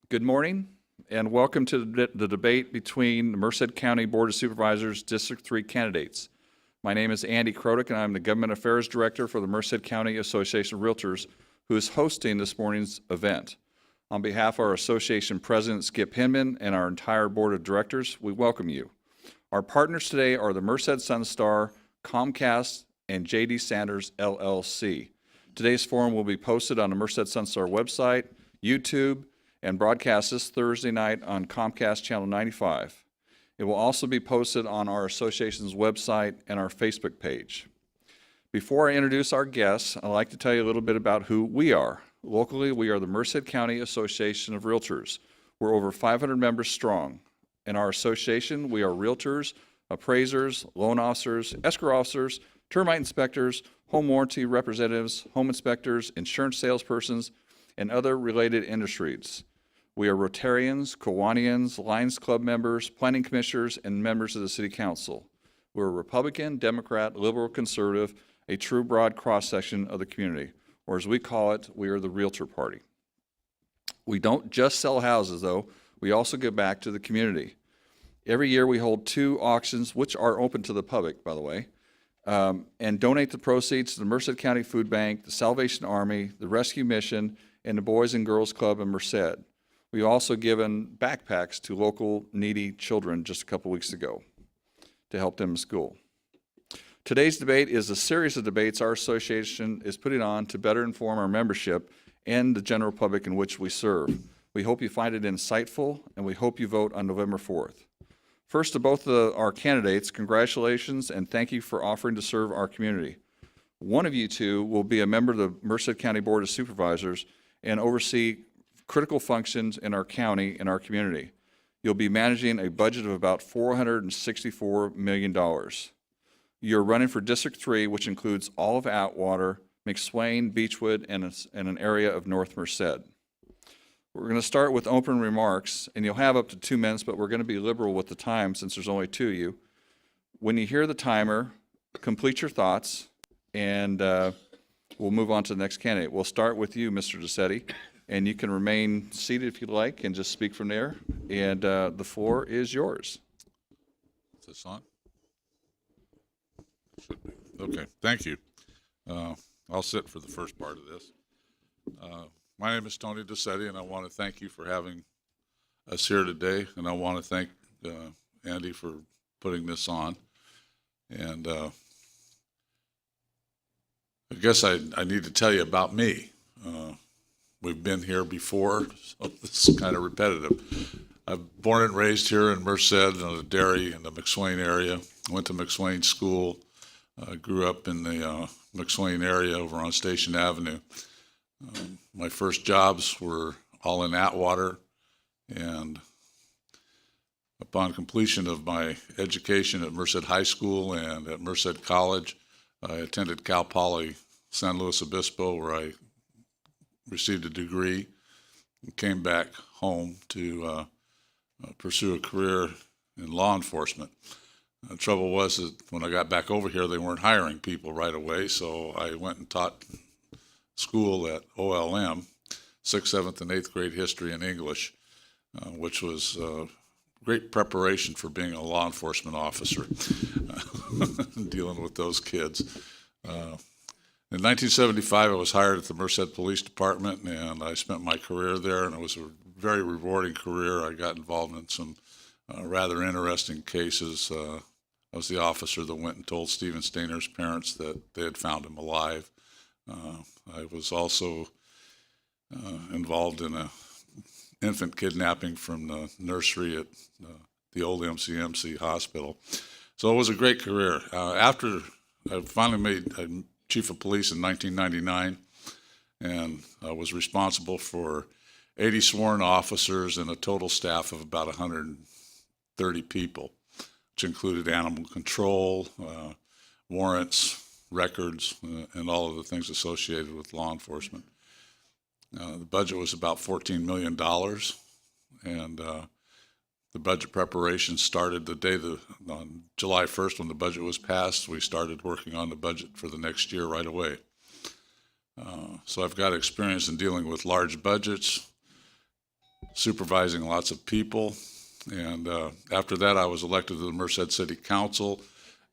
Good morning, and welcome to the debate between the Merced County Board of Supervisors District 3 candidates. My name is Andy Krodick, and I'm the Government Affairs Director for the Merced County Association of Realtors, who is hosting this morning's event. On behalf of our association president, Skip Hinman, and our entire board of directors, we welcome you. Our partners today are the Merced Sunstar, Comcast, and J.D. Sanders, LLC. Today's forum will be posted on the Merced Sunstar website, YouTube, and broadcast this Thursday night on Comcast Channel 95. It will also be posted on our association's website and our Facebook page. Before I introduce our guests, I'd like to tell you a little bit about who we are. Locally, we are the Merced County Association of Realtors. We're over 500 members strong. In our association, we are realtors, appraisers, loan officers, escrow officers, termite inspectors, home warranty representatives, home inspectors, insurance salespersons, and other related industries. We are Rotarians, Kiwanians, Lions Club members, planning commissioners, and members of the City Council. We're Republican, Democrat, Liberal, Conservative, a true broad cross-section of the community, or as we call it, we are the Realtor Party. We don't just sell houses, though. We also give back to the community. Every year we hold 2 auctions, which are open to the public, by the way, and donate the proceeds to the Merced County Food Bank, the Salvation Army, the Rescue Mission, and the Boys and Girls Club in Merced. We've also given backpacks to local needy children just a couple weeks ago to help them in school. Today's debate is a series of debates our association is putting on to better inform our membership and the general public in which we serve. We hope you find it insightful, and we hope you vote on November 4th. First, to both our candidates, congratulations and thank you for offering to serve our community. One of you two will be a member of the Merced County Board of Supervisors and oversee critical functions in our county and our community. You'll be managing a budget of about $464 million. You're running for District 3, which includes all of Atwater, McSwain, Beechwood, and an area of North Merced. We're going to start with open remarks, and you'll have up to 2 minutes, but we're going to be liberal with the time since there's only 2 of you. When you hear the timer, complete your thoughts, and we'll move on to the next candidate. We'll start with you, Mr. DeSetti, and you can remain seated if you'd like and just speak from there. And the floor is yours. Is this on? Should be. Okay, thank you. I'll sit for the first part of this. My name is Tony DeSetti, and I want to thank you for having us here today, and I want to thank Andy for putting this on. And I guess I need to tell you about me. We've been here before, so this is kind of repetitive. I'm born and raised here in Merced, in the dairy in the McSwain area. Went to McSwain School. Grew up in the McSwain area over on Station Avenue. My first jobs were all in Atwater, and upon completion of my education at Merced High School and at Merced College, I attended Cal Poly San Luis Obispo, where I received a degree and came back home to pursue a career in law enforcement. The trouble was that when I got back over here, they weren't hiring people right away, so I went and taught school at OLM, 6th, 7th, and 8th grade history and English, which was great preparation for being a law enforcement officer, dealing with those kids. In 1975, I was hired at the Merced Police Department, and I spent my career there, and it was a very rewarding career. I got involved in some rather interesting cases. I was the officer that went and told Stephen Stainer's parents that they had found him alive. I was also involved in an infant kidnapping from the nursery at the old MCMC hospital. So it was a great career. After I finally made Chief of Police in 1999, and I was responsible for 80 sworn officers and a total staff of about 130 people, which included animal control, warrants, records, and all of the things associated with law enforcement. The budget was about $14 million, and the budget preparation started the day on July 1st when the budget was passed. We started working on the budget for the next year right away. So I've got experience in dealing with large budgets, supervising lots of people. And after that, I was elected to the Merced City Council,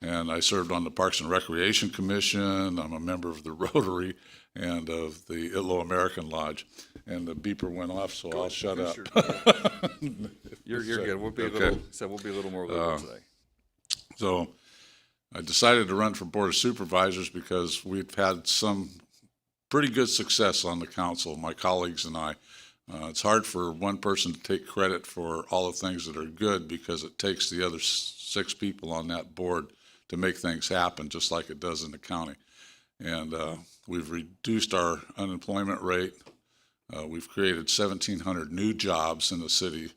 and I served on the Parks and Recreation Commission. I'm a member of the Rotary and of the Itlo American Lodge. And the beeper went off, so I'll shut up. You're good. We'll be Okay. we'll be a little more liberal today. So I decided to run for Board of Supervisors because we've had some pretty good success on the council, my colleagues and I. It's hard for one person to take credit for all the things that are good because it takes the other 6 people on that board to make things happen, just like it does in the county. And we've reduced our unemployment rate. We've created 1,700 new jobs in the city,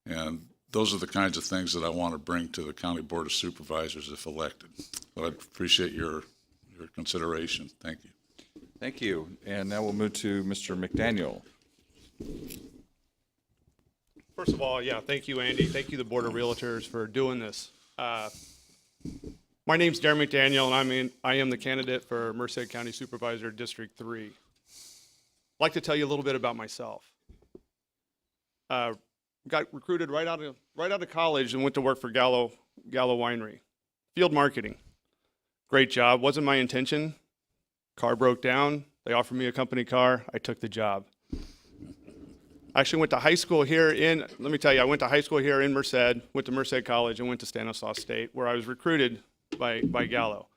and those are the kinds of things that I want to bring to the County Board of Supervisors if elected. So I appreciate your consideration. Thank you. Thank you. And now we'll move to Mr. McDaniel. First of all, yeah, thank you, Andy. Thank you, the Board of Realtors, for doing this. My name's Darren McDaniel, and I am the candidate for Merced County Supervisor District 3. I'd like to tell you a little bit about myself. Got recruited right out of college and went to work for Gallo Winery. Field marketing. Great job. Wasn't my intention. Car broke down. They offered me a company car. I took the job. I actually went to high school here I went to high school here in Merced, went to Merced College, and went to Stanislaus State, where I was recruited by Gallo.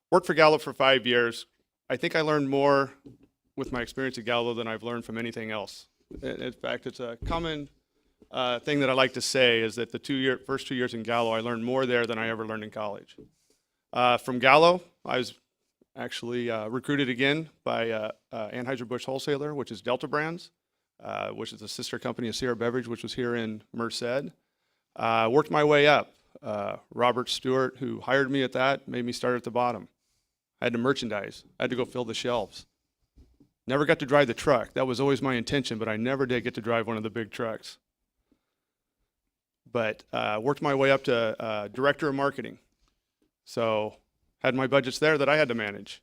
Worked for Gallo for 5 years. I think I learned more with my experience at Gallo than I've learned from anything else. In fact, it's a common thing that I like to say is that the first 2 years in Gallo, I learned more there than I ever learned in college. From Gallo, I was actually recruited again by Anheuser-Busch Wholesaler, which is Delta Brands, which is a sister company of Sierra Beverage, which was here in Merced. Worked my way up. Robert Stewart, who hired me at that, made me start at the bottom. I had to merchandise. I had to go fill the shelves. Never got to drive the truck. That was always my intention, but I never did get to drive one of the big trucks. But worked my way up to Director of Marketing. So had my budgets there that I had to manage.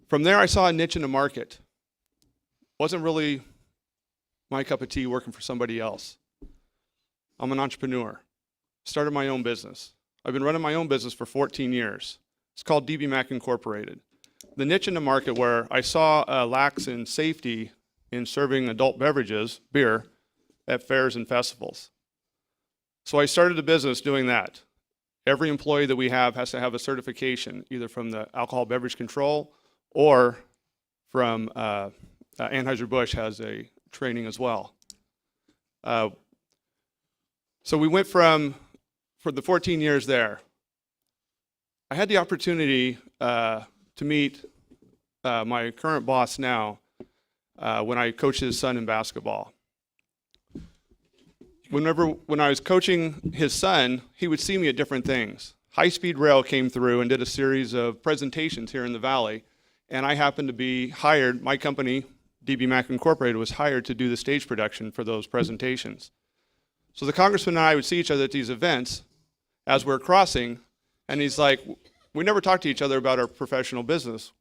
From there, I saw a niche in the market. Wasn't really my cup of tea working for somebody else. I'm an entrepreneur. Started my own business. I've been running my own business for 14 years. It's called DB Mac Incorporated. The niche in the market where I saw lacks in safety in serving adult beverages, beer, at fairs and festivals. So I started a business doing that. Every employee that we have has to have a certification, either from the Alcohol Beverage Control or from Anheuser-Busch has a training as well. So we went for the 14 years there. I had the opportunity to meet my current boss now when I coached his son in basketball. When I was coaching his son, he would see me at different things. High-speed rail came through and did a series of presentations here in the Valley, and I happened to be hired, my company, DB Mac Incorporated, was hired to do the stage production for those presentations. So the congressman and I would see each other at these events as we're crossing, and he's like, we never talked to each other about our professional business.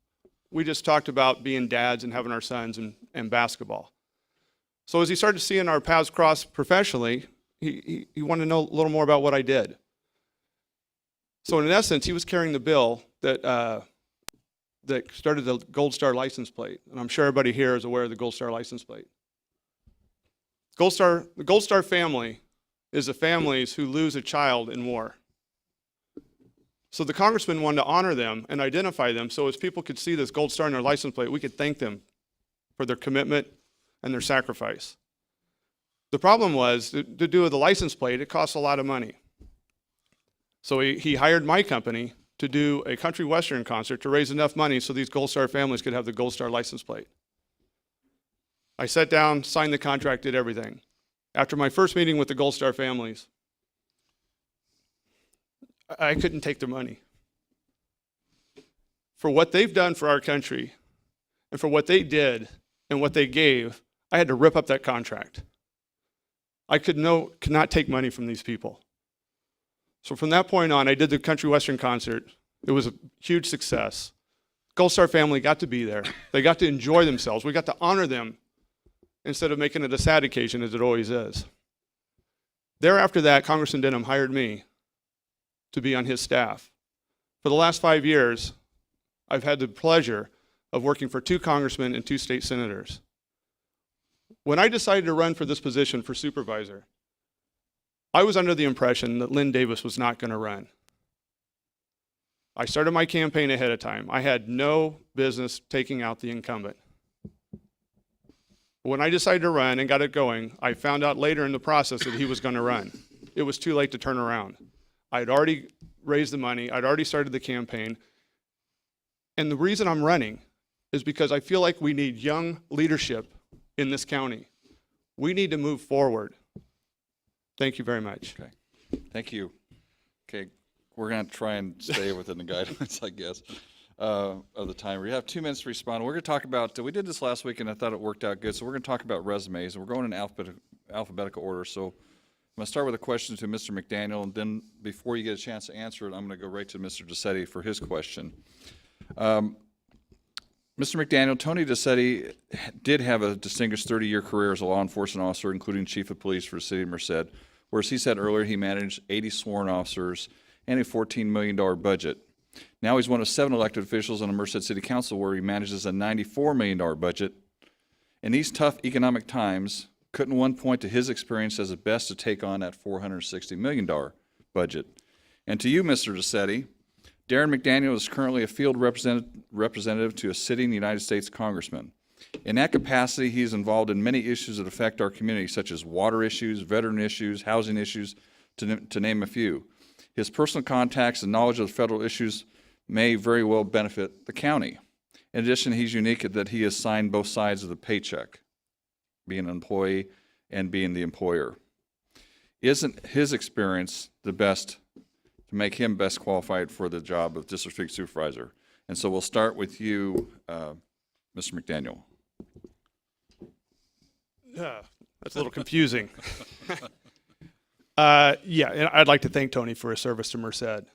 We just talked about being dads and having our sons and basketball. So as he started seeing our paths cross professionally, he wanted to know a little more about what I did. So in essence, he was carrying the bill that started the Gold Star license plate. And I'm sure everybody here is aware of the Gold Star license plate. The Gold Star family is the families who lose a child in war. So the congressman wanted to honor them and identify them so as people could see this Gold Star in their license plate, we could thank them for their commitment and their sacrifice. The problem was, to do with the license plate, it costs a lot of money. So he hired my company to do a country western concert to raise enough money so these Gold Star families could have the Gold Star license plate. I sat down, signed the contract, did everything. After my first meeting with the Gold Star families, I couldn't take their money. For what they've done for our country, and for what they did and what they gave, I had to rip up that contract. I could not take money from these people. So from that point on, I did the country western concert. It was a huge success. Gold Star family got to be there. They got to enjoy themselves. We got to honor them instead of making it a sad occasion as it always is. Thereafter that, Congressman Denham hired me to be on his staff. For the last 5 years, I've had the pleasure of working for 2 congressmen and 2 state senators. When I decided to run for this position for supervisor, I was under the impression that Lynn Davis was not going to run. I started my campaign ahead of time. I had no business taking out the incumbent. When I decided to run and got it going, I found out later in the process that he was going to run. It was too late to turn around. I had already raised the money. I'd already started the campaign. And the reason I'm running is because I feel like we need young leadership in this county. We need to move forward. Thank you very much. Okay, thank you. Okay, we're going to try and stay within the guidelines, I guess, of the time. We have 2 minutes to respond. We're going to talk about, we did this last week and I thought it worked out good, so we're going to talk about resumes. We're going in alphabetical order, so I'm going to start with a question to Mr. McDaniel, and then before you get a chance to answer it, I'm going to go right to Mr. DeSetti for his question. Mr. McDaniel, Tony DeSetti did have a distinguished 30-year career as a law enforcement officer, including chief of police for the city of Merced, where, as he said earlier, he managed 80 sworn officers and a $14 million budget. Now he's one of 7 elected officials on the Merced City Council, where he manages a $94 million budget. In these tough economic times, couldn't one point to his experience as the best to take on that $460 million budget? And to you, Mr. DeSetti, Darren McDaniel is currently a field representative to a sitting United States congressman. In that capacity, he is involved in many issues that affect our community, such as water issues, veteran issues, housing issues, to name a few. His personal contacts and knowledge of federal issues may very well benefit the county. In addition, he's unique in that he has signed both sides of the paycheck, being an employee and being the employer. Isn't his experience the best to make him best qualified for the job of District 3 Supervisor? And so we'll start with you, Mr. McDaniel. That's a little confusing. Yeah, and I'd like to thank Tony for his service to Merced.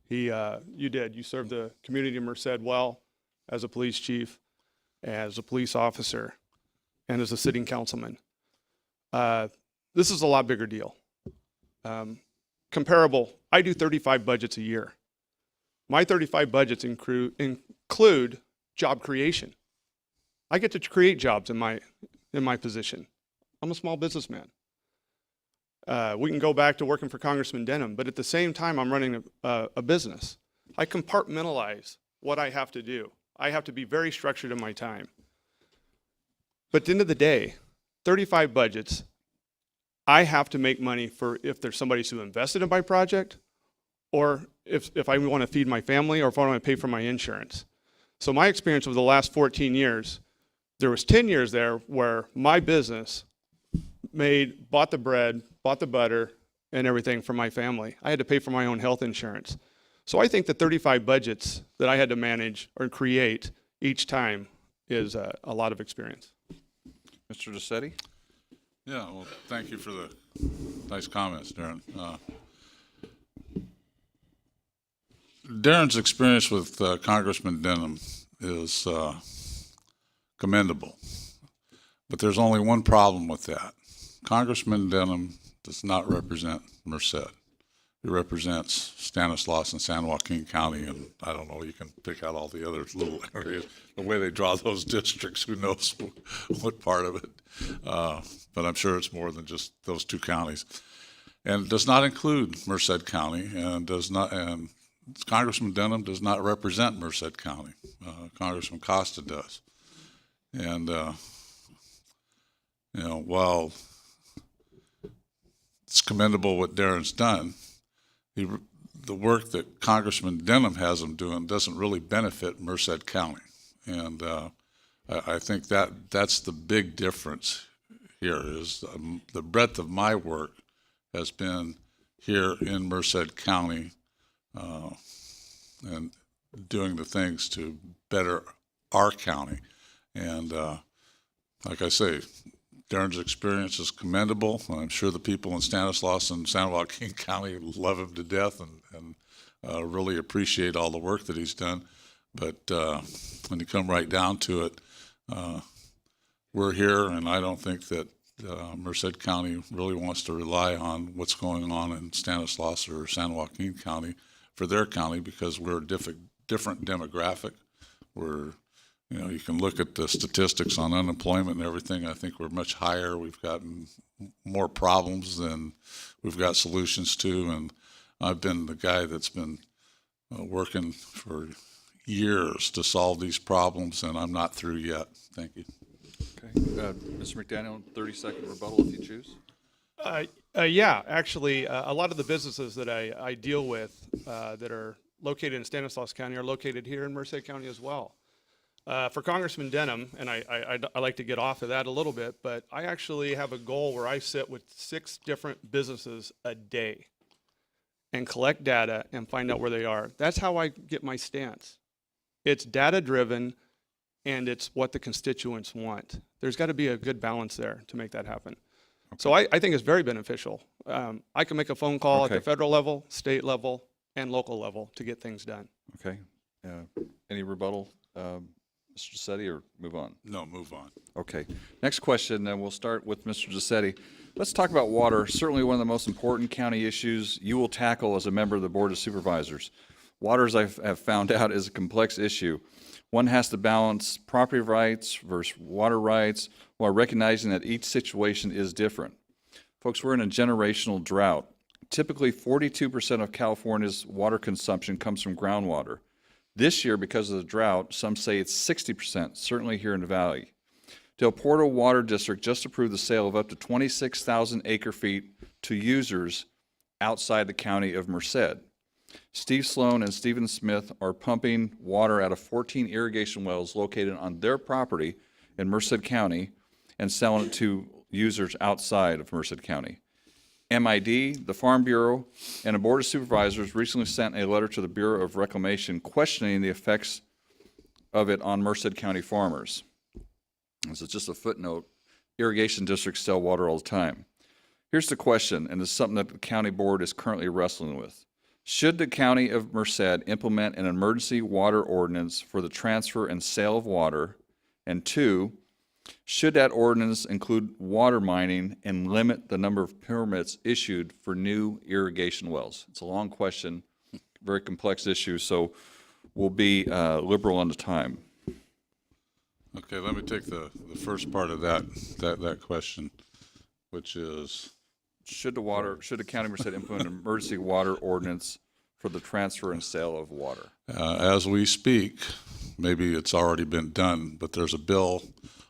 You did. You served the community of Merced well as a police chief, as a police officer, and as a sitting councilman. This is a lot bigger deal. Comparable, I do 35 budgets a year. My 35 budgets include job creation. I get to create jobs in my position. I'm a small businessman. We can go back to working for Congressman Denham, but at the same time, I'm running a business. I compartmentalize what I have to do. I have to be very structured in my time. But at the end of the day, 35 budgets, I have to make money for if there's somebody who invested in my project, or if I want to feed my family, or if I want to pay for my insurance. So my experience over the last 14 years, there was 10 years there where my business bought the bread, bought the butter, and everything for my family. I had to pay for my own health insurance. So I think the 35 budgets that I had to manage or create each time is a lot of experience. Mr. DeSetti? Yeah, well, thank you for the nice comments, Darren. Darren's experience with Congressman Denham is commendable, but there's only one problem with that. Congressman Denham does not represent Merced. He represents Stanislaus and San Joaquin County, and I don't know, you can pick out all the other little areas. The way they draw those districts, who knows what part of it. But I'm sure it's more than just those 2 counties. And it does not include Merced County, and Congressman Denham does not represent Merced County. Congressman Costa does. And, while it's commendable what Darren's done, the work that Congressman Denham has him doing doesn't really benefit Merced County. And I think that's the big difference here is the breadth of my work has been here in Merced County and doing the things to better our county. And like I say, Darren's experience is commendable, and I'm sure the people in Stanislaus and San Joaquin County love him to death and really appreciate all the work that he's done. But when you come right down to it, we're here, and I don't think that Merced County really wants to rely on what's going on in Stanislaus or San Joaquin County for their county, because we're a different demographic. We're, you can look at the statistics on unemployment and everything. I think we're much higher. We've gotten more problems than we've got solutions to, and I've been the guy that's been working for years to solve these problems, and I'm not through yet. Thank you. Okay. Mr. McDaniel, 30-second rebuttal if you choose. Yeah, actually, a lot of the businesses that I deal with that are located in Stanislaus County are located here in Merced County as well. For Congressman Denham, and I like to get off of that a little bit, but I actually have a goal where I sit with 6 different businesses a day and collect data and find out where they are. That's how I get my stance. It's data driven, and it's what the constituents want. There's got to be a good balance there to make that happen. Okay. So I think it's very beneficial. I can make a phone call at the federal level, state level, and local level to get things done. Okay. Any rebuttal, Mr. Giuseppe, or move on? No, move on. Okay. Next question, and we'll start with Mr. Giuseppe. Let's talk about water. Certainly one of the most important county issues you will tackle as a member of the Board of Supervisors. Water, as I have found out, is a complex issue. One has to balance property rights versus water rights while recognizing that each situation is different. Folks, we're in a generational drought. Typically, 42% of California's water consumption comes from groundwater. This year, because of the drought, some say it's 60%, certainly here in the Valley. Del Porto Water District just approved the sale of up to 26,000 acre-feet to users outside the county of Merced. Steve Sloan and Stephen Smith are pumping water out of 14 irrigation wells located on their property in Merced County and selling it to users outside of Merced County. MID, the Farm Bureau, and a Board of Supervisors recently sent a letter to the Bureau of Reclamation questioning the effects of it on Merced County farmers. This is just a footnote. Irrigation districts sell water all the time. Here's the question, and this is something that the county board is currently wrestling with. Should the county of Merced implement an emergency water ordinance for the transfer and sale of water? And 2, should that ordinance include water mining and limit the number of permits issued for new irrigation wells? It's a long question, very complex issue, so we'll be liberal on the time. Okay, let me take the first part of that question, which is, Should the county of Merced implement an emergency water ordinance for the transfer and sale of water? as we speak, maybe it's already been done, but there's a bill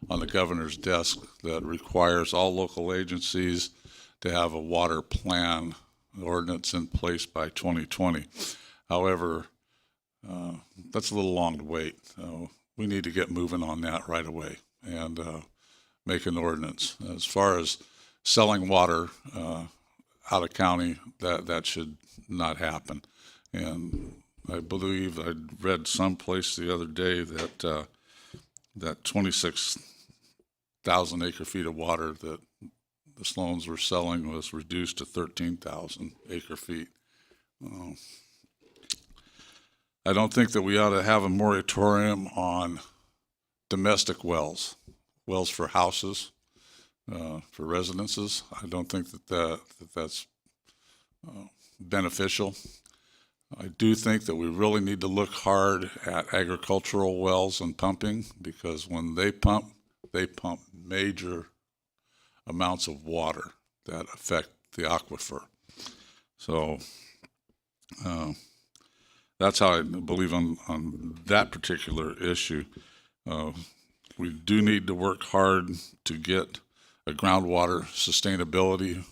on the governor's desk that requires all local agencies to have a water plan ordinance in place by 2020. However, that's a little long to wait. We need to get moving on that right away and make an ordinance. As far as selling water out of county, that should not happen. And I believe I read someplace the other day that that 26,000 acre-feet of water that the Sloans were selling was reduced to 13,000 acre-feet. I don't think that we ought to have a moratorium on domestic wells for houses, for residences. I don't think that's beneficial. I do think that we really need to look hard at agricultural wells and pumping, because when they pump major amounts of water that affect the aquifer. So that's how I believe on that particular issue. We do need to work hard to get a groundwater sustainability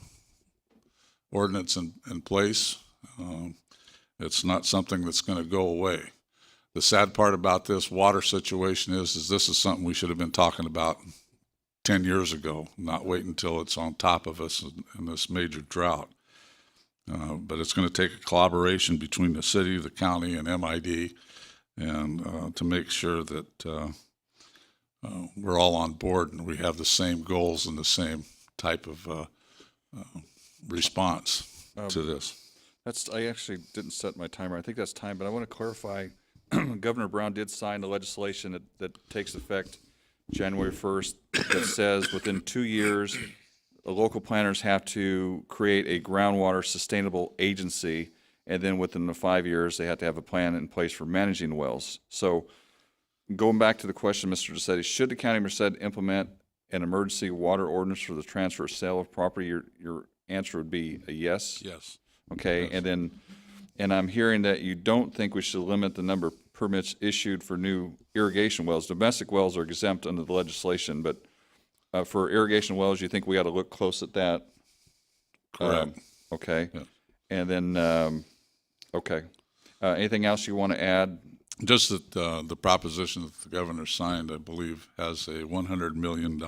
ordinance in place. It's not something that's going to go away. The sad part about this water situation is this is something we should have been talking about 10 years ago, not wait until it's on top of us in this major drought. But it's going to take a collaboration between the city, the county, and MID, and to make sure that we're all on board and we have the same goals and the same type of response to this. I actually didn't set my timer. I think that's time, but I want to clarify. Governor Brown did sign the legislation that takes effect January 1st, that says within 2 years, the local planners have to create a groundwater sustainable agency, and then within the 5 years, they have to have a plan in place for managing wells. So going back to the question, Mr. DeSetti, should the County of Merced implement an emergency water ordinance for the transfer or sale of property? Your answer would be a yes? Yes. Okay, Yes. and I'm hearing that you don't think we should limit the number of permits issued for new irrigation wells. Domestic wells are exempt under the legislation, but for irrigation wells, you think we ought to look close at that? Correct. Okay. Yeah. And then, okay. Anything else you want to add? Just that the proposition that the governor signed, I believe, has a $100 million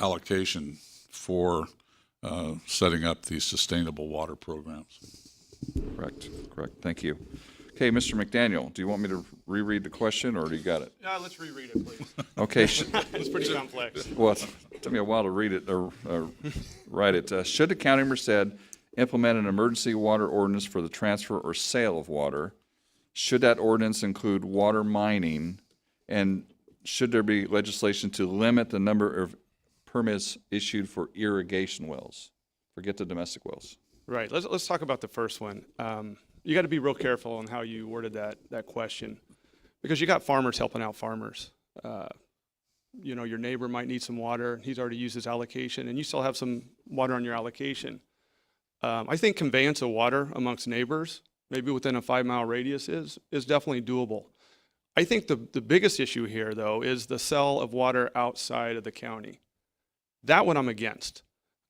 allocation for setting up these sustainable water programs. Correct, correct. Thank you. Okay, Mr. McDaniel, do you want me to reread the question, or do you got it? Yeah, let's reread it, please. Okay. It's pretty complex. Well, it took me a while to read it or write it. Should the County of Merced implement an emergency water ordinance for the transfer or sale of water? Should that ordinance include water mining? And should there be legislation to limit the number of permits issued for irrigation wells? Forget the domestic wells. Right. Let's talk about the first one. You got to be real careful on how you worded that question, because you got farmers helping out farmers. You know, your neighbor might need some water. He's already used his allocation, and you still have some water on your allocation. I think conveyance of water amongst neighbors, maybe within a 5-mile radius, is definitely doable. I think the biggest issue here, though, is the sale of water outside of the county. That one I'm against.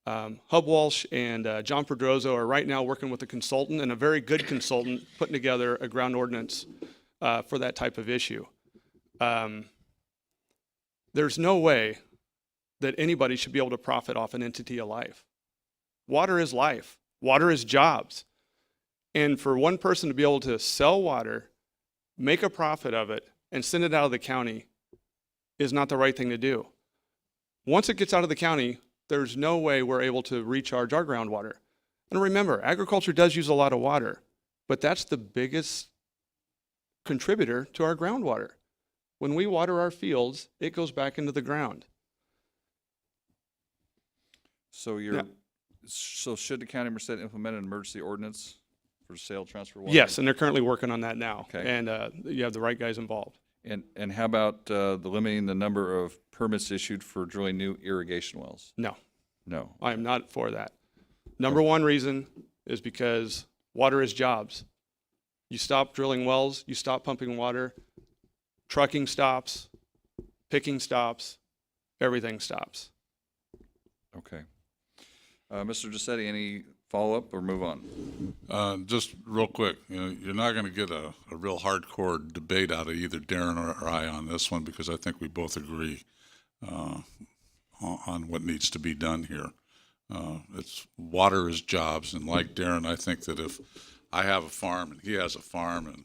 Hub Walsh and John Pedrozo are right now working with a consultant, and a very good consultant, putting together a ground ordinance for that type of issue. There's no way that anybody should be able to profit off an entity of life. Water is life. Water is jobs. And for one person to be able to sell water, make a profit of it, and send it out of the county is not the right thing to do. Once it gets out of the county, there's no way we're able to recharge our groundwater. And remember, agriculture does use a lot of water, but that's the biggest contributor to our groundwater. When we water our fields, it goes back into the ground. So so should the County of Merced implement an emergency ordinance for sale, transfer of water? Yes, and they're currently working on that now. Okay. And you have the right guys involved. And how about the limiting the number of permits issued for drilling new irrigation wells? No, No. I am not for that. Number one reason is because water is jobs. You stop drilling wells, you stop pumping water, trucking stops, picking stops, everything stops. Okay. Mr. DeSetti, any follow-up or move on? Just real quick, you're not going to get a real hardcore debate out of either Darren or I on this one, because I think we both agree on what needs to be done here. Water is jobs, and like Darren, I think that if I have a farm and he has a farm and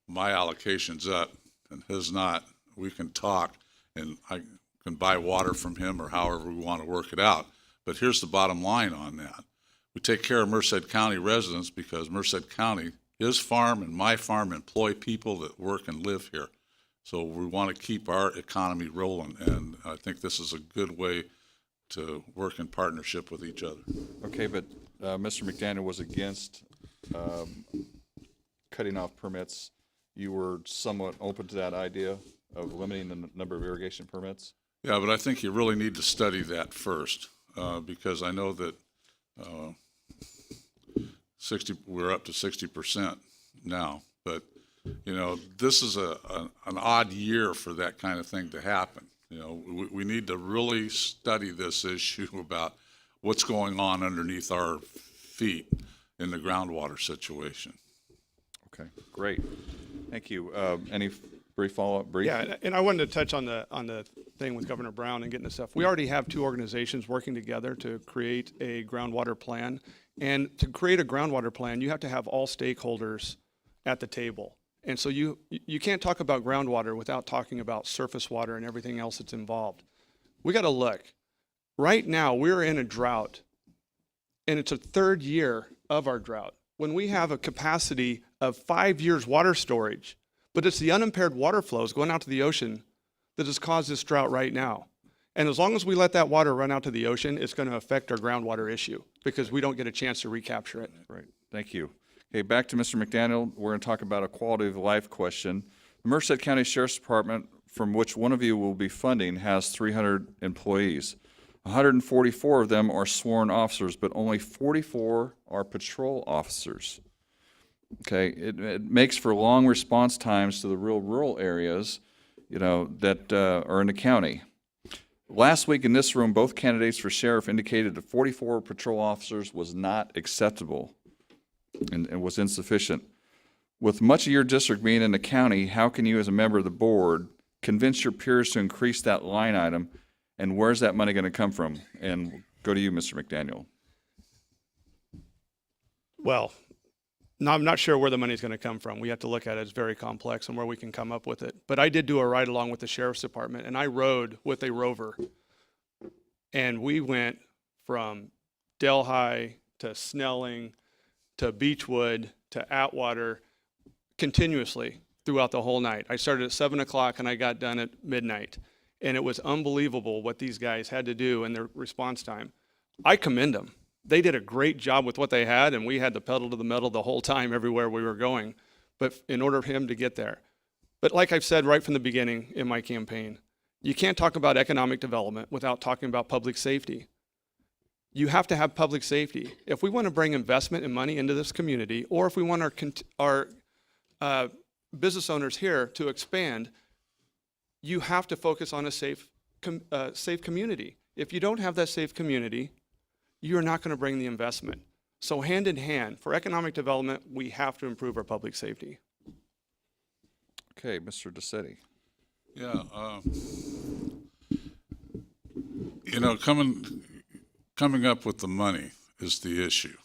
my allocation's up and his not, we can talk and I can buy water from him or however we want to work it out. But here's the bottom line on that. We take care of Merced County residents because Merced County, his farm and my farm employ people that work and live here. So we want to keep our economy rolling, and I think this is a good way to work in partnership with each other. Okay, but Mr. McDaniel was against cutting off permits. You were somewhat open to that idea of limiting the number of irrigation permits? Yeah, but I think you really need to study that first, because I know that we're up to 60% now, but this is an odd year for that kind of thing to happen. We need to really study this issue about what's going on underneath our feet in the groundwater situation. Okay, great. Thank you. Any brief follow-up? Yeah, and I wanted to touch on the thing with Governor Brown and getting this stuff. We already have two organizations working together to create a groundwater plan. And to create a groundwater plan, you have to have all stakeholders at the table. And so you can't talk about groundwater without talking about surface water and everything else that's involved. We got to look. Right now, we're in a drought, and it's a third year of our drought. When we have a capacity of 5 years water storage, but it's the unimpaired water flows going out to the ocean that has caused this drought right now. And as long as we let that water run out to the ocean, it's going to affect our groundwater issue because we don't get a chance to recapture it. Right, thank you. Okay, back to Mr. McDaniel. We're going to talk about a quality of life question. The Merced County Sheriff's Department, from which one of you will be funding, has 300 employees. 144 of them are sworn officers, but only 44 are patrol officers. Okay, it makes for long response times to the real rural areas, you know, that are in the county. Last week in this room, both candidates for sheriff indicated that 44 patrol officers was not acceptable and was insufficient. With much of your district being in the county, how can you as a member of the board convince your peers to increase that line item, and where's that money going to come from? And we'll go to you, Mr. McDaniel. Well, no, I'm not sure where the money's going to come from. We have to look at it. It's very complex and where we can come up with it. But I did do a ride along with the sheriff's department, and I rode with a rover. And we went from Delhi to Snelling to Beechwood to Atwater continuously throughout the whole night. I started at 7 o'clock and I got done at midnight. And it was unbelievable what these guys had to do in their response time. I commend them. They did a great job with what they had, and we had the pedal to the metal the whole time everywhere we were going, but in order for him to get there. But like I've said right from the beginning in my campaign, you can't talk about economic development without talking about public safety. You have to have public safety. If we want to bring investment and money into this community, or if we want our business owners here to expand, you have to focus on a safe community. If you don't have that safe community, you're not going to bring the investment. So hand in hand, for economic development, we have to improve our public safety. Okay, Mr. DeSetti. Yeah, you know, coming up with the money is the issue.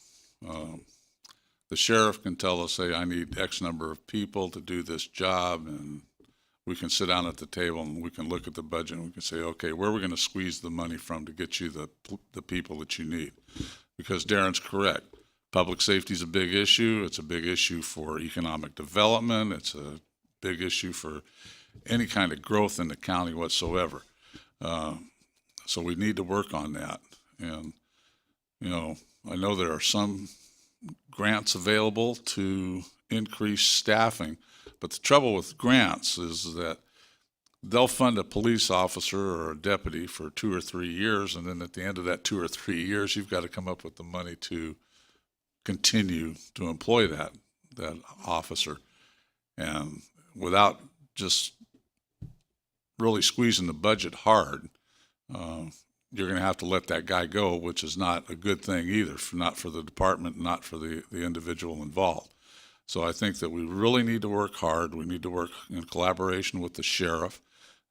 The sheriff can tell us, say, I need X number of people to do this job, and we can sit down at the table and we can look at the budget and we can say, okay, where are we going to squeeze the money from to get you the people that you need? Because Darren's correct. Public safety is a big issue. It's a big issue for economic development. It's a big issue for any kind of growth in the county whatsoever. So we need to work on that. And, you know, I know there are some grants available to increase staffing, but the trouble with grants is that they'll fund a police officer or a deputy for 2 or 3 years, and then at the end of that 2 or 3 years, you've got to come up with the money to continue to employ that officer. And without just really squeezing the budget hard, you're going to have to let that guy go, which is not a good thing either, not for the department, not for the individual involved. So I think that we really need to work hard. We need to work in collaboration with the sheriff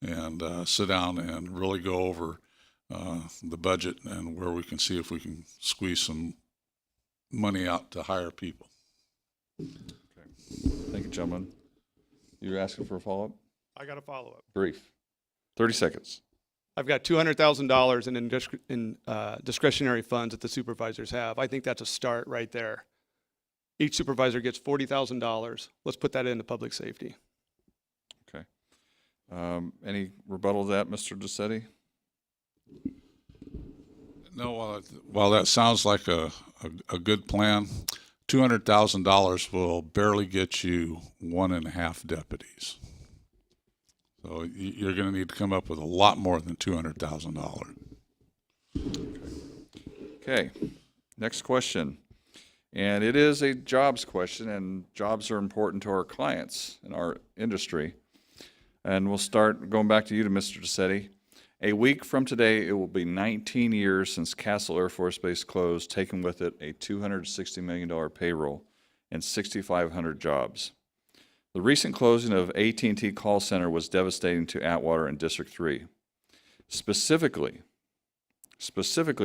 and sit down and really go over the budget and where we can see if we can squeeze some money out to hire people. Okay. Thank you, gentlemen. You're asking for a follow-up? I got a follow-up. Brief. 30 seconds. I've got $200,000 in discretionary funds that the supervisors have. I think that's a start right there. Each supervisor gets $40,000. Let's put that into public safety. Okay. Any rebuttal to that, Mr. DeSetti? No, while that sounds like a good plan, $200,000 will barely get you 1.5 deputies. So you're going to need to come up with a lot more than $200,000. Okay. Next question. And it is a jobs question, and jobs are important to our clients in our industry. And we'll start going back to you, to Mr. DeSetti. A week from today, it will be 19 years since Castle Air Force Base closed, taking with it a $260 million payroll and 6,500 jobs. The recent closing of AT&T call center was devastating to Atwater and District 3. Specifically,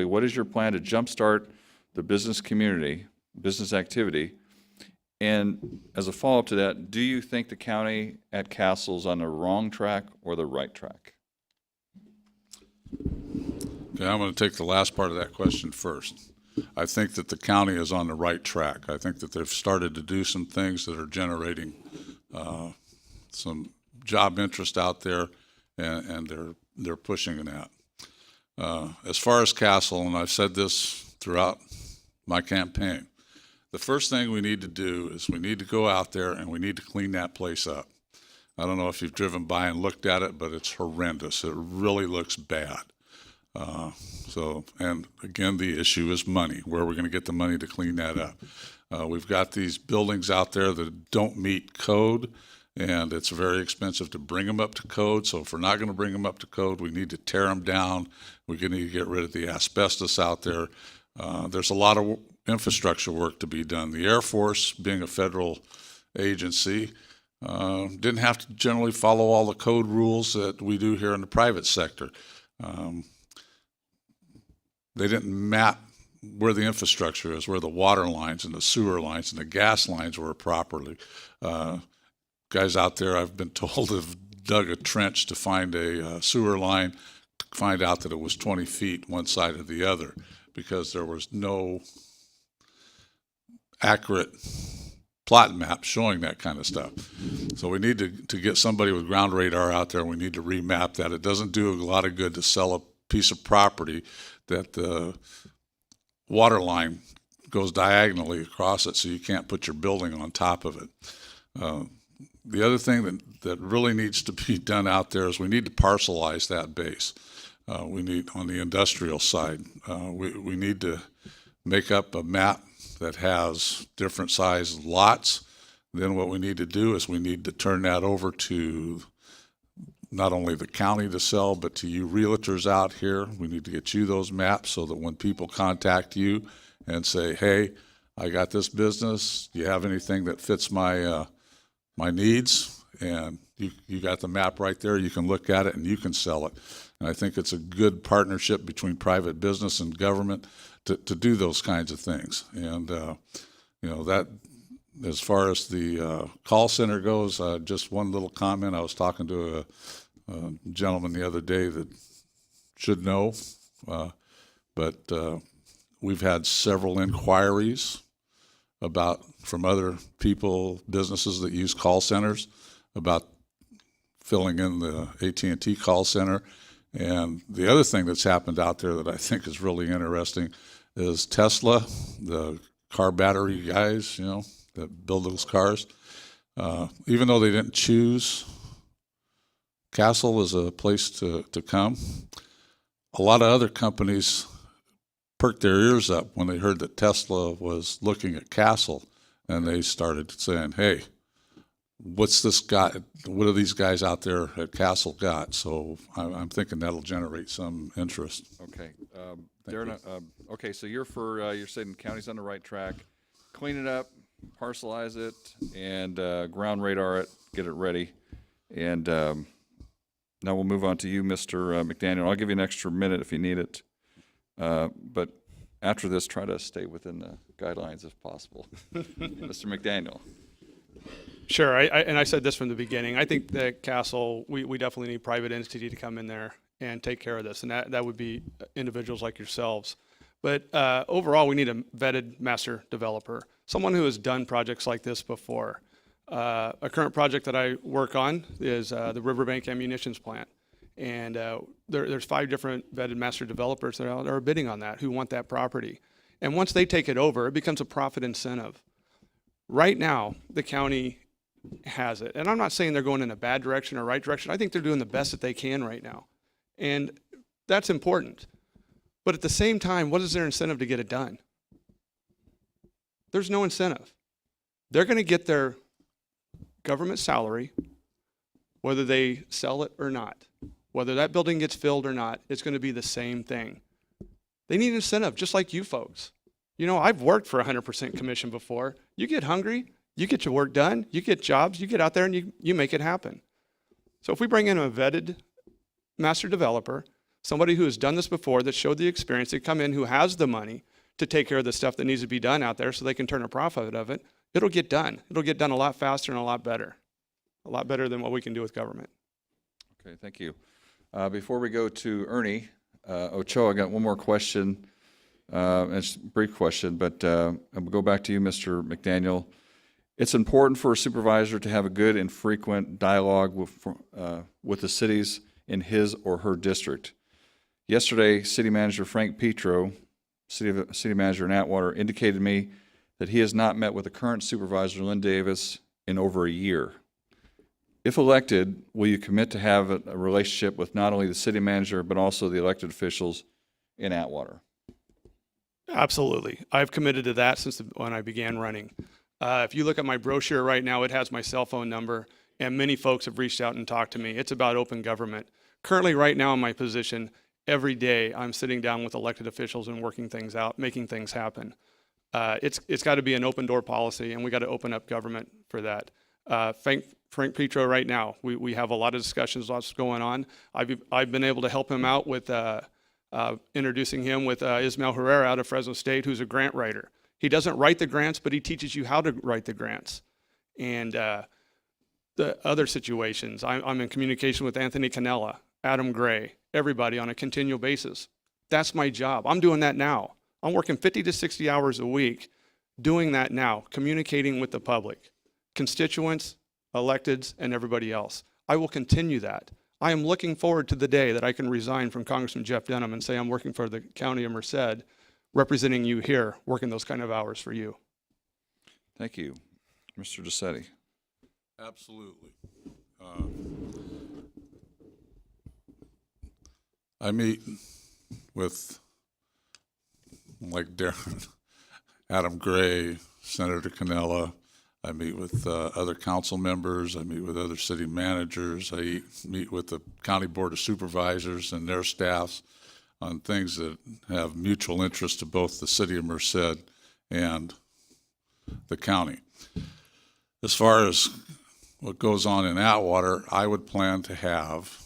what is your plan to jumpstart the business community, business activity? And as a follow-up to that, do you think the county at Castle is on the wrong track or the right track? Okay, I'm going to take the last part of that question first. I think that the county is on the right track. I think that they've started to do some things that are generating some job interest out there, and they're pushing that. As far as Castle, and I've said this throughout my campaign, the first thing we need to do is we need to go out there and we need to clean that place up. I don't know if you've driven by and looked at it, but it's horrendous. It really looks bad. And again, the issue is money. Where are we going to get the money to clean that up? We've got these buildings out there that don't meet code, and it's very expensive to bring them up to code. So if we're not going to bring them up to code, we need to tear them down. We're going to get rid of the asbestos out there. There's a lot of infrastructure work to be done. The Air Force, being a federal agency, didn't have to generally follow all the code rules that we do here in the private sector. They didn't map where the infrastructure is, where the water lines and the sewer lines and the gas lines were properly. Guys out there, I've been told, have dug a trench to find a sewer line, to find out that it was 20 feet one side or the other, because there was no accurate plot map showing that kind of stuff. So we need to get somebody with ground radar out there, and we need to remap that. It doesn't do a lot of good to sell a piece of property that the water line goes diagonally across it, so you can't put your building on top of it. The other thing that really needs to be done out there is we need to parcelize that base. We need, on the industrial side, we need to make up a map that has different size lots. Then what we need to do is we need to turn that over to not only the county to sell, but to you realtors out here. We need to get you those maps so that when people contact you and say, hey, I got this business, do you have anything that fits my my needs? And you got the map right there. You can look at it and you can sell it. And I think it's a good partnership between private business and government to do those kinds of things. And that, as far as the call center goes, just one little comment. I was talking to a gentleman the other day that should know, but we've had several inquiries from other people, businesses that use call centers, about filling in the AT&T call center. And the other thing that's happened out there that I think is really interesting is Tesla, the car battery guys, that build those cars. Even though they didn't choose Castle as a place to come, a lot of other companies perked their ears up when they heard that Tesla was looking at Castle, and they started saying, hey, what's this guy, what are these guys out there at Castle got? So I'm thinking that'll generate some interest. Okay. Darren, okay, so you're saying the county's on the right track. Clean it up, parcelize it, and ground radar it, get it ready. And now we'll move on to you, Mr. McDaniel. I'll give you an extra minute if you need it. But after this, try to stay within the guidelines if possible. Mr. McDaniel. Sure, and I said this from the beginning. I think that Castle, we definitely need private entity to come in there and take care of this, and that would be individuals like yourselves. But overall, we need a vetted master developer, someone who has done projects like this before. A current project that I work on is the Riverbank Ammunitions Plant, and there's 5 different vetted master developers that are bidding on that, who want that property. And once they take it over, it becomes a profit incentive. Right now, the county has it. And I'm not saying they're going in a bad direction or right direction. I think they're doing the best that they can right now. And that's important. But at the same time, what is their incentive to get it done? There's no incentive. They're going to get their government salary, whether they sell it or not. Whether that building gets filled or not, it's going to be the same thing. They need incentive, just like you folks. I've worked for 100% commission before. You get hungry, you get your work done, you get jobs, you get out there and you make it happen. So if we bring in a vetted master developer, somebody who has done this before, that showed the experience, they come in who has the money to take care of the stuff that needs to be done out there so they can turn a profit of it, it'll get done. It'll get done a lot faster and a lot better than what we can do with government. Okay, thank you. Before we go to Ernie Ochoa, I got one more question. It's a brief question, but I'll go back to you, Mr. McDaniel. It's important for a supervisor to have a good and frequent dialogue with the cities in his or her district. Yesterday, City Manager Frank Petro, City Manager in Atwater, indicated to me that he has not met with the current supervisor, Lynn Davis, in over a year. If elected, will you commit to have a relationship with not only the city manager, but also the elected officials in Atwater? Absolutely. I've committed to that since when I began running. If you look at my brochure right now, it has my cell phone number, and many folks have reached out and talked to me. It's about open government. Currently, right now in my position, every day I'm sitting down with elected officials and working things out, making things happen. It's got to be an open door policy, and we got to open up government for that. Frank Petro right now, we have a lot of discussions, lots going on. I've been able to help him out with introducing him with Ismael Herrera out of Fresno State, who's a grant writer. He doesn't write the grants, but he teaches you how to write the grants. And the other situations, I'm in communication with Anthony Canella, Adam Gray, everybody on a continual basis. That's my job. I'm doing that now. I'm working 50 to 60 hours a week doing that now, communicating with the public, constituents, electeds, and everybody else. I will continue that. I am looking forward to the day that I can resign from Congressman Jeff Denham and say I'm working for the county of Merced, representing you here, working those kind of hours for you. Thank you. Mr. DeSetti. Absolutely. I meet with, like Darren, Adam Gray, Senator Canella. I meet with other council members. I meet with other city managers. I meet with the County Board of Supervisors and their staffs on things that have mutual interest to both the city of Merced and the county. As far as what goes on in Atwater, I would plan to have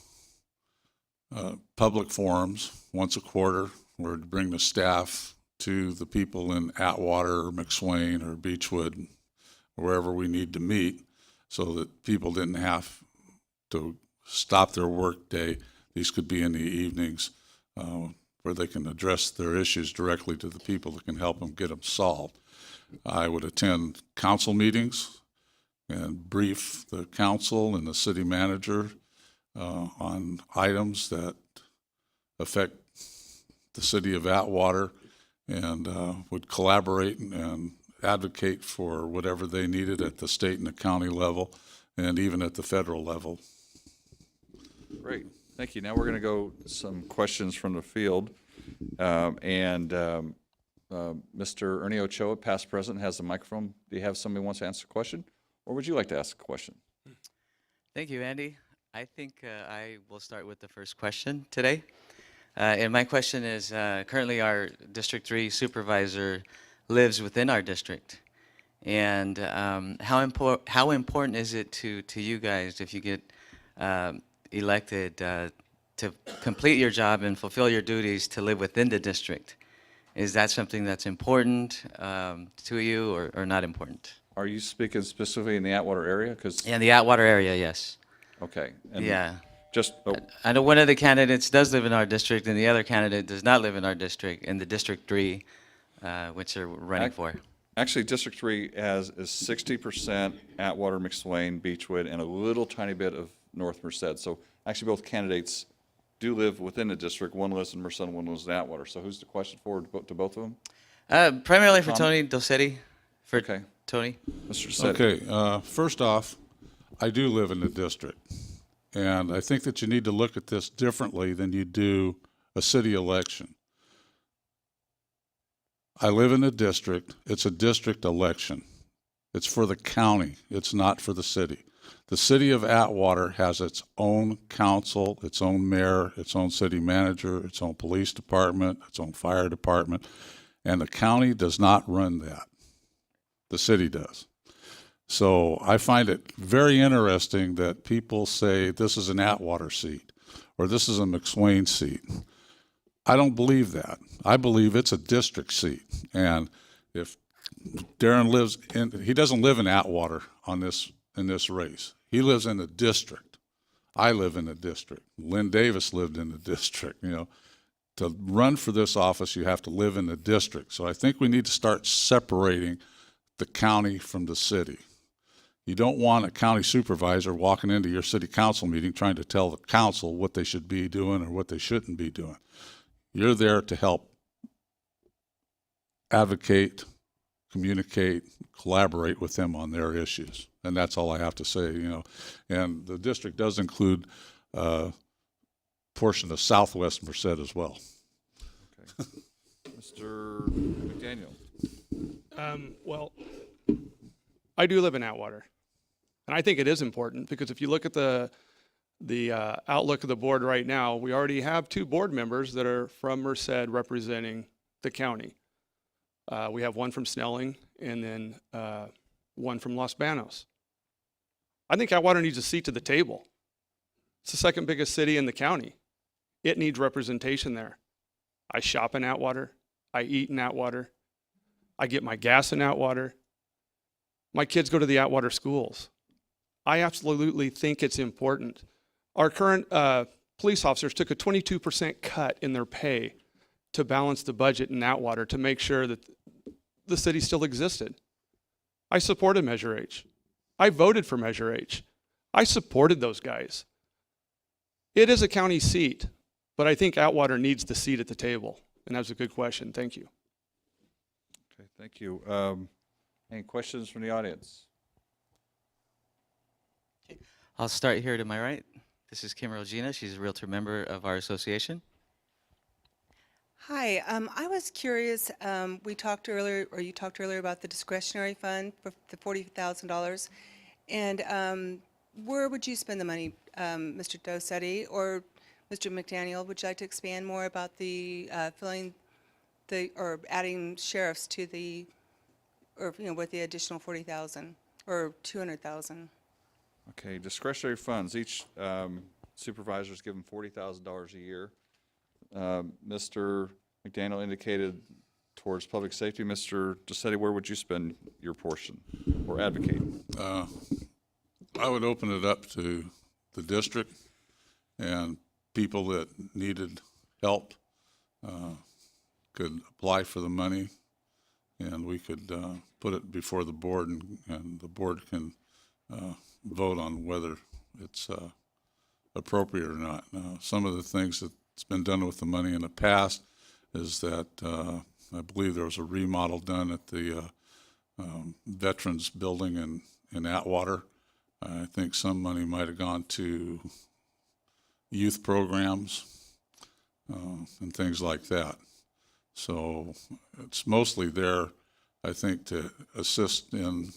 public forums once a quarter where to bring the staff to the people in Atwater or McSwain or Beechwood, wherever we need to meet, so that people didn't have to stop their work day. These could be in the evenings where they can address their issues directly to the people that can help them get them solved. I would attend council meetings and brief the council and the city manager on items that affect the city of Atwater, and would collaborate and advocate for whatever they needed at the state and the county level, and even at the federal level. Great. Thank you. Now we're going to go some questions from the field. Mr. Ernie Ochoa, past president, has the microphone. Do you have somebody who wants to ask a question, or would you like to ask a question? Thank you, Andy. I think I will start with the first question today. And my question is, currently our District 3 supervisor lives within our district. And how important is it to you guys, if you get elected, to complete your job and fulfill your duties, to live within the district? Is that something that's important to you, or not important? Are you speaking specifically in the Atwater area? In the Atwater area, yes. Okay. And Yeah. Just I know one of the candidates does live in our district, and the other candidate does not live in our district, in the District 3, which they're running for. Actually, District 3 is 60% Atwater, McSwain, Beechwood, and a little tiny bit of North Merced. So actually, both candidates do live within the district. One lives in Merced, one lives in Atwater. So who's the question for to both of them? Primarily for Tony Dosetti. Okay. Tony. Mr. Dosetti. Okay, first off, I do live in the district, and I think that you need to look at this differently than you do a city election. I live in a district. It's a district election. It's for the county. It's not for the city. The city of Atwater has its own council, its own mayor, its own city manager, its own police department, its own fire department, and the county does not run that. The city does. So I find it very interesting that people say this is an Atwater seat or this is a McSwain seat. I don't believe that. I believe it's a district seat. And if Darren lives in, he doesn't live in Atwater in this race. He lives in the district. I live in the district. Lynn Davis lived in the district. You know, to run for this office, you have to live in the district. So I think we need to start separating the county from the city. You don't want a county supervisor walking into your city council meeting trying to tell the council what they should be doing or what they shouldn't be doing. You're there to help advocate, communicate, collaborate with them on their issues. And that's all I have to say, you know. And the district does include a portion of Southwest Merced as well. Okay. Mr. McDaniel. Well, I do live in Atwater, and I think it is important because if you look at the outlook of the board right now, we already have 2 board members that are from Merced representing the county. We have one from Snelling and then one from Los Banos. I think Atwater needs a seat to the table. It's the second biggest city in the county. It needs representation there. I shop in Atwater. I eat in Atwater. I get my gas in Atwater. My kids go to the Atwater schools. I absolutely think it's important. Our current police officers took a 22% cut in their pay to balance the budget in Atwater to make sure that the city still existed. I supported Measure H. I voted for Measure H. I supported those guys. It is a county seat, but I think Atwater needs the seat at the table. And that's a good question. Thank you. Okay, thank you. Any questions from the audience? I'll start here to my right. This is Kim Rogina. She's a Realtor member of our association. Hi, I was curious, we talked earlier, or you talked earlier about the discretionary fund for the $40,000. And where would you spend the money, Mr. Dosetti or Mr. McDaniel? Would you like to expand more about the filling the, or adding sheriffs to the, or, you know, with the additional 40,000 or 200,000? Okay, discretionary funds. Each supervisor is given $40,000 a year. Mr. McDaniel indicated towards public safety. Mr. Dosetti, where would you spend your portion or advocate? I would open it up to the district and people that needed help could apply for the money, and we could put it before the board, and the board can vote on whether it's appropriate or not. Some of the things that's been done with the money in the past is that I believe there was a remodel done at the Veterans Building in Atwater. I think some money might have gone to youth programs and things like that. So it's mostly there, I think, to assist in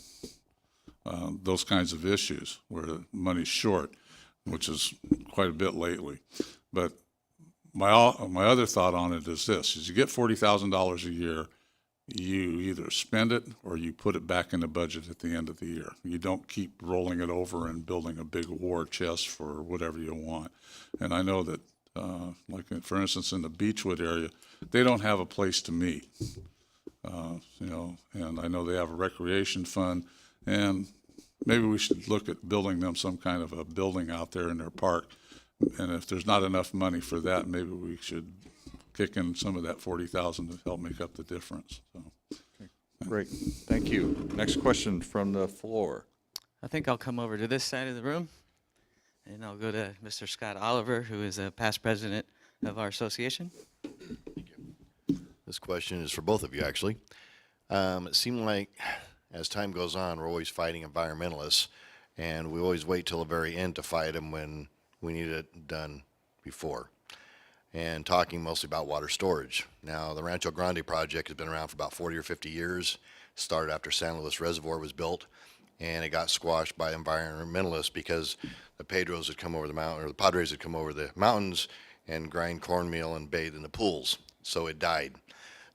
those kinds of issues where the money's short, which is quite a bit lately. But my other thought on it is this: is you get $40,000 a year, you either spend it or you put it back in the budget at the end of the year. You don't keep rolling it over and building a big war chest for whatever you want. And I know that, like for instance, in the Beechwood area, they don't have a place to meet. You know, and I know they have a recreation fund, and maybe we should look at building them some kind of a building out there in their park. And if there's not enough money for that, maybe we should kick in some of that $40,000 to help make up the difference. So. Okay, great, thank you. Next question from the floor. I think I'll come over to this side of the room, and I'll go to Mr. Scott Oliver, who is a past president of our association. This question is for both of you, actually. It seemed like as time goes on, we're always fighting environmentalists, and we always wait till the very end to fight them when we need it done before. And talking mostly about water storage. Now, the Rancho Grande project has been around for about 40 or 50 years. Started after San Luis Reservoir was built, and it got squashed by environmentalists because the Padres would come over the mountain, or the Padres would come over the mountains and grind cornmeal and bathe in the pools. So it died.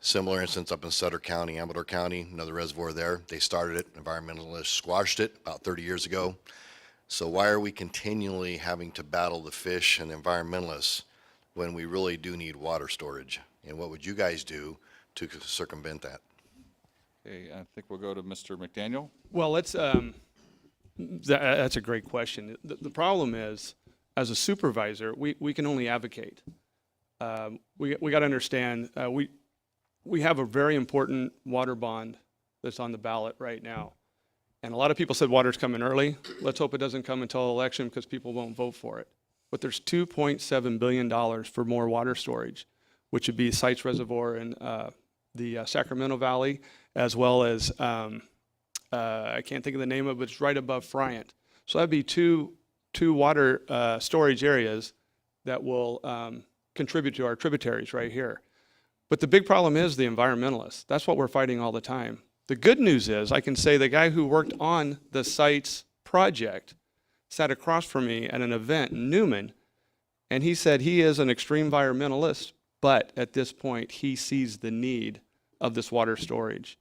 Similar instance up in Sutter County, Amador County, another reservoir there. They started it, environmentalists squashed it about 30 years ago. So why are we continually having to battle the fish and the environmentalists when we really do need water storage? And what would you guys do to circumvent that? Okay, I think we'll go to Mr. McDaniel. Well, let's, that's a great question. The problem is, as a supervisor, we can only advocate. we got to understand, we have a very important water bond that's on the ballot right now. And a lot of people said water's coming early. Let's hope it doesn't come until election because people won't vote for it. But there's $2.7 billion for more water storage, which would be Sites Reservoir in the Sacramento Valley, as well as, I can't think of the name of it, but it's right above Friant. So that'd be two water storage areas that will contribute to our tributaries right here. But the big problem is the environmentalists. That's what we're fighting all the time. The good news is I can say the guy who worked on the Sites project sat across from me at an event in Newman, and he said he is an extreme environmentalist, but at this point he sees the need of this water storage.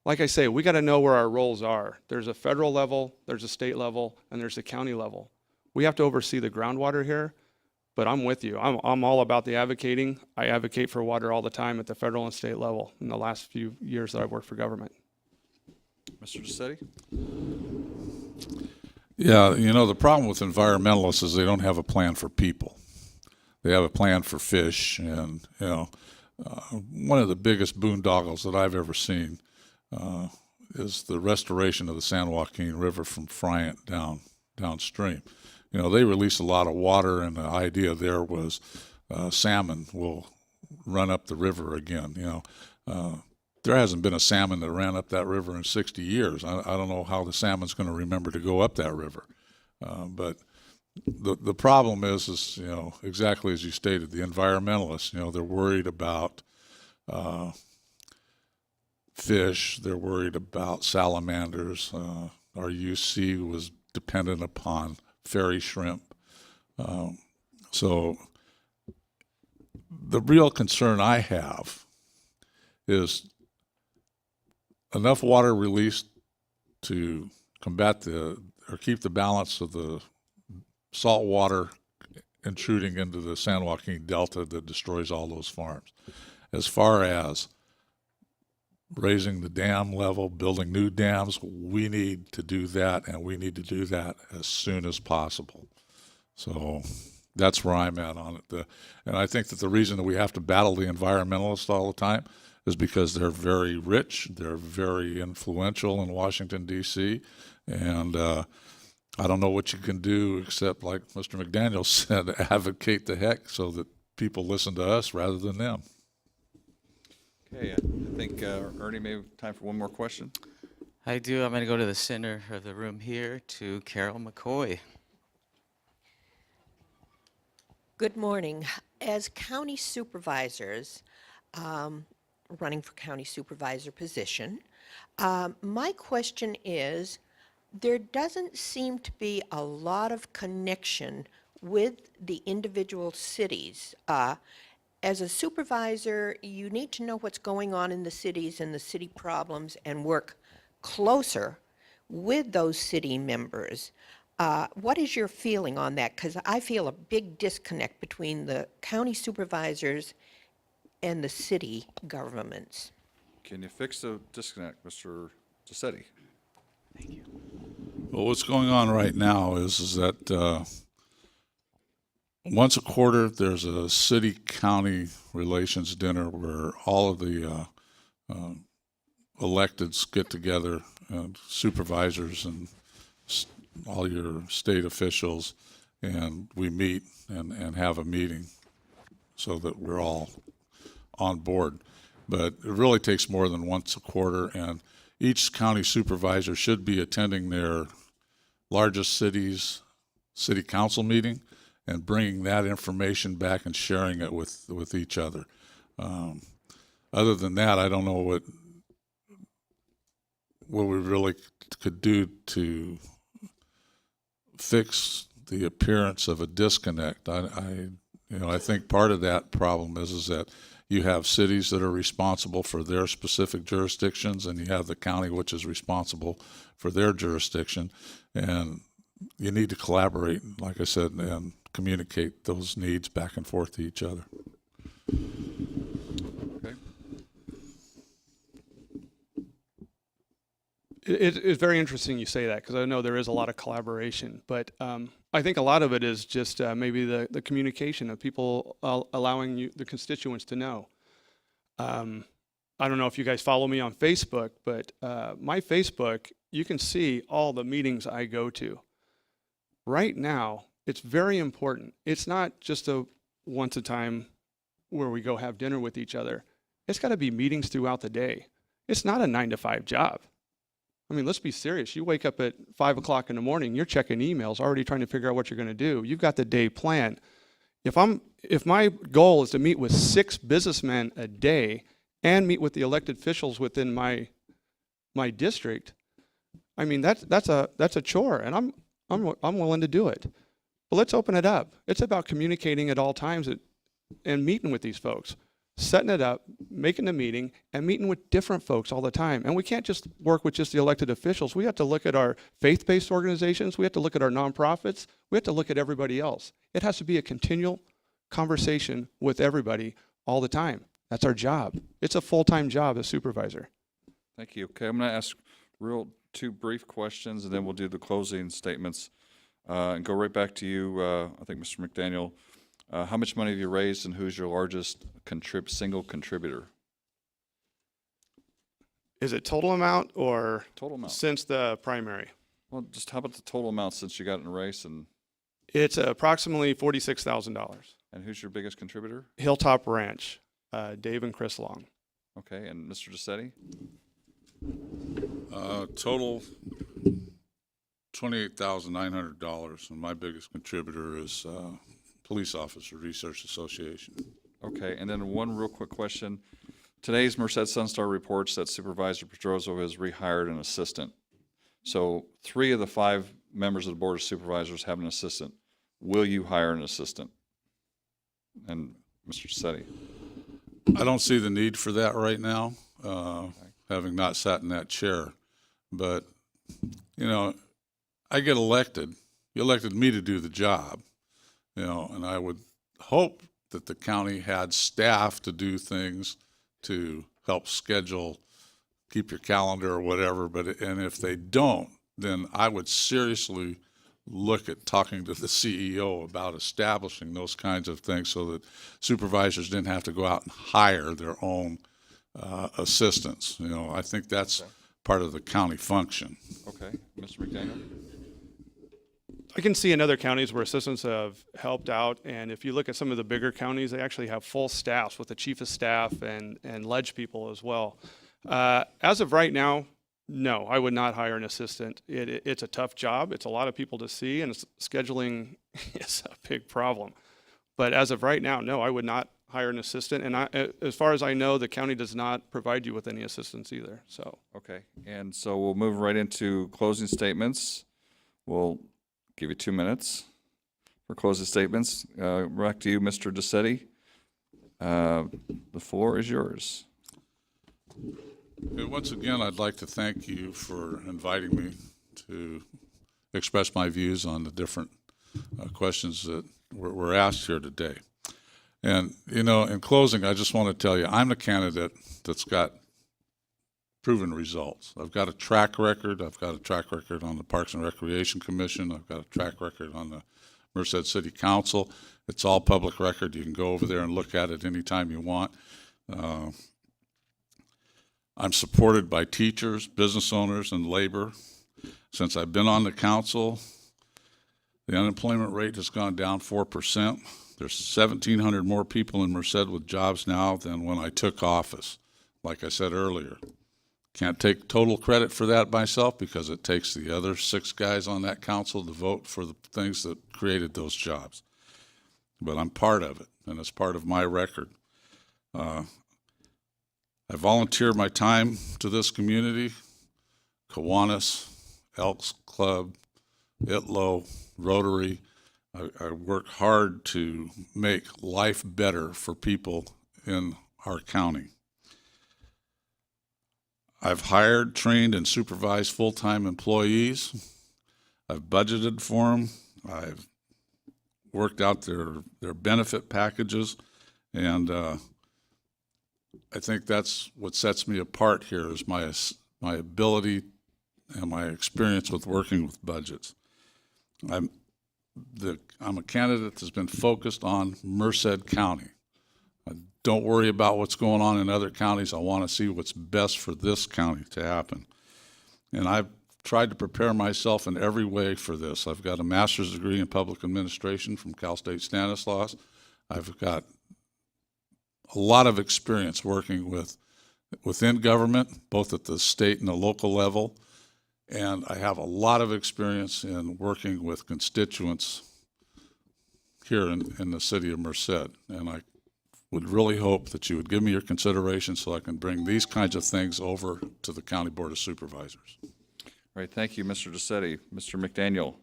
Like I say, we got to know where our roles are. There's a federal level, there's a state level, and there's a county level. We have to oversee the groundwater here, but I'm with you. I'm all about the advocating. I advocate for water all the time at the federal and state level in the last few years that I've worked for government. Mr. DeSetti? Yeah, the problem with environmentalists is they don't have a plan for people. They have a plan for fish, and one of the biggest boondoggles that I've ever seen is the restoration of the San Joaquin River from Friant downstream. They release a lot of water, and the idea there was salmon will run up the river again. There hasn't been a salmon that ran up that river in 60 years. I don't know how the salmon's going to remember to go up that river. But the problem is exactly as you stated, the environmentalists, they're worried about fish, they're worried about salamanders. Our UC was dependent upon fairy shrimp. So the real concern I have is enough water released to combat or keep the balance of the salt water intruding into the San Joaquin Delta that destroys all those farms. As far as raising the dam level, building new dams, we need to do that, and we need to do that as soon as possible. So that's where I'm at on it. And I think that the reason that we have to battle the environmentalists all the time is because they're very rich, they're very influential in Washington, D.C., and I don't know what you can do except, like Mr. McDaniel said, advocate the heck so that people listen to us rather than them. Okay, I think Ernie may have time for one more question. I do. I'm going to go to the center of the room here to Carol McCoy. Good morning. As county supervisors, running for county supervisor position, my question is, there doesn't seem to be a lot of connection with the individual cities. As a supervisor, you need to know what's going on in the cities and the city problems and work closer with those city members. What is your feeling on that? Because I feel a big disconnect between the county supervisors and the city governments. Can you fix the disconnect, Mr. DeSetti? Well, what's going on right now is that once a quarter there's a city-county relations dinner where all of the electeds get together, supervisors and all your state officials, and we meet and have a meeting so that we're all on board. But it really takes more than once a quarter, and each county supervisor should be attending their largest city's city council meeting and bringing that information back and sharing it with each other. Other than that, I don't know what we really could do to fix the appearance of a disconnect. I think part of that problem is that you have cities that are responsible for their specific jurisdictions, and you have the county which is responsible for their jurisdiction, and you need to collaborate, like I said, and communicate those needs back and forth to each other. Okay. It's very interesting you say that because I know there is a lot of collaboration, but I think a lot of it is just maybe the communication of people allowing you, the constituents, to know. I don't know if you guys follow me on Facebook, but my Facebook, you can see all the meetings I go to. Right now, it's very important. It's not just a once a time where we go have dinner with each other. It's got to be meetings throughout the day. It's not a 9-to-5 job. I mean, let's be serious. You wake up at 5 o'clock in the morning, you're checking emails, already trying to figure out what you're going to do. You've got the day planned. If my goal is to meet with 6 businessmen a day and meet with the elected officials within my district, I mean, that's a chore, and I'm willing to do it. But let's open it up. It's about communicating at all times and meeting with these folks, setting it up, making a meeting, and meeting with different folks all the time. And we can't just work with just the elected officials. We have to look at our faith-based organizations. We have to look at our nonprofits. We have to look at everybody else. It has to be a continual conversation with everybody all the time. That's our job. It's a full-time job as supervisor. Thank you. Okay, I'm going to ask 2 brief questions, and then we'll do the closing statements. And go right back to you, I think, Mr. McDaniel. How much money have you raised, and who's your largest single contributor? Is it total amount or Total amount. since the primary? Well, just how about the total amount since you got in the race, and It's approximately $46,000. who's your biggest contributor? Hilltop Ranch, Dave and Chris Long. Okay, and Mr. DeSetti? Total $28,900, and my biggest contributor is Police Officer Research Association. Okay, and then one real quick question. Today's Merced Sunstar reports that Supervisor Pedroso has rehired an assistant. So 3 of the 5 members of the Board of Supervisors have an assistant. Will you hire an assistant? And Mr. DeSetti? I don't see the need for that right now, having not sat in that chair. But, you know, I get elected. You elected me to do the job, you know, and I would hope that the county had staff to do things to help schedule, keep your calendar or whatever. And if they don't, then I would seriously look at talking to the CEO about establishing those kinds of things so that supervisors didn't have to go out and hire their own assistants. You know, I think that's part of the county function. Okay, Mr. McDaniel? I can see in other counties where assistants have helped out, and if you look at some of the bigger counties, they actually have full staffs with the chief of staff and ledge people as well. As of right now, no, I would not hire an assistant. It's a tough job. It's a lot of people to see, and scheduling is a big problem. But as of right now, no, I would not hire an assistant. And as far as I know, the county does not provide you with any assistants either. So Okay, and so we'll move right into closing statements. We'll give you 2 minutes for closing statements. Back to you, Mr. DeSetti. The floor is yours. Okay, once again, I'd like to thank you for inviting me to express my views on the different questions that were asked here today. And, you know, in closing, I just want to tell you, I'm a candidate that's got proven results. I've got a track record. I've got a track record on the Parks and Recreation Commission. I've got a track record on the Merced City Council. It's all public record. You can go over there and look at it anytime you want. I'm supported by teachers, business owners, and labor. Since I've been on the council, the unemployment rate has gone down 4%. There's 1,700 more people in Merced with jobs now than when I took office. Like I said earlier, can't take total credit for that myself because it takes the other 6 guys on that council to vote for the things that created those jobs. But I'm part of it, and it's part of my record. I volunteer my time to this community, Kiwanis, Elks Club, Itlo, Rotary. I work hard to make life better for people in our county. I've hired, trained, and supervised full-time employees. I've budgeted for them. I've worked out their benefit packages, and I think that's what sets me apart here is my ability and my experience with working with budgets. I'm a candidate that's been focused on Merced County. I don't worry about what's going on in other counties. I want to see what's best for this county to happen. And I've tried to prepare myself in every way for this. I've got a master's degree in public administration from Cal State Stanislaus. I've got a lot of experience working within government, both at the state and the local level. And I have a lot of experience in working with constituents here in the city of Merced. And I would really hope that you would give me your consideration so I can bring these kinds of things over to the County Board of Supervisors. All right, thank you, Mr. DeSetti. Mr. McDaniel.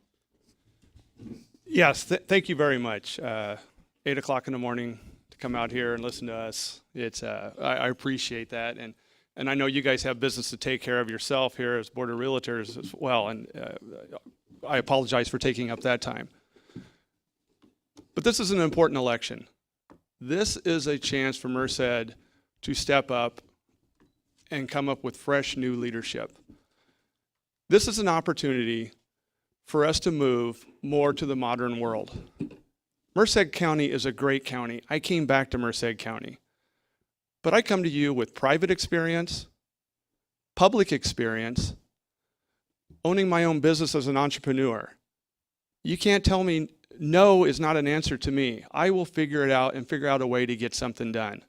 Yes, thank you very much. 8 o'clock in the morning to come out here and listen to us. It's I appreciate that, and I know you guys have business to take care of yourself here as Board of Realtors as well, and I apologize for taking up that time. But this is an important election. This is a chance for Merced to step up and come up with fresh new leadership. This is an opportunity for us to move more to the modern world. Merced County is a great county. I came back to Merced County. But I come to you with private experience, public experience, owning my own business as an entrepreneur. You can't tell me no is not an answer to me. I will figure it out and figure out a way to get something done.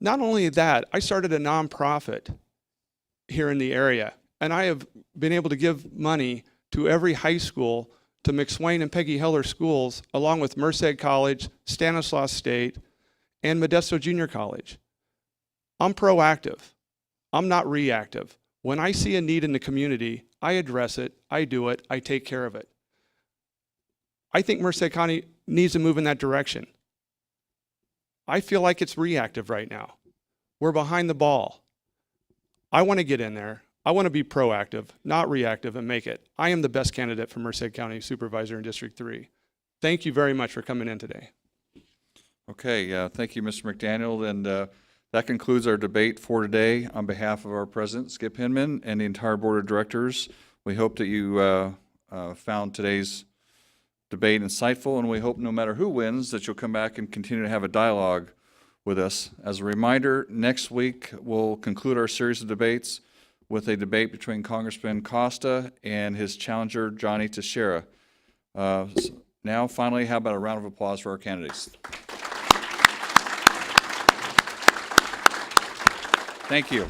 Not only that, I started a nonprofit here in the area, and I have been able to give money to every high school, to McSwain and Peggy Heller schools, along with Merced College, Stanislaus State, and Modesto Junior College. I'm proactive. I'm not reactive. When I see a need in the community, I address it, I do it, I take care of it. I think Merced County needs to move in that direction. I feel like it's reactive right now. We're behind the ball. I want to get in there. I want to be proactive, not reactive, and make it. I am the best candidate for Merced County Supervisor in District 3. Thank you very much for coming in today. Okay, thank you, Mr. McDaniel. And that concludes our debate for today. On behalf of our president, Skip Hinman, and the entire board of directors, we hope that you found today's debate insightful, and we hope no matter who wins that you'll come back and continue to have a dialogue with us. As a reminder, next week we'll conclude our series of debates with a debate between Congressman Costa and his challenger, Johnny Teixeira. Now, finally, how about a round of applause for our candidates? Thank you.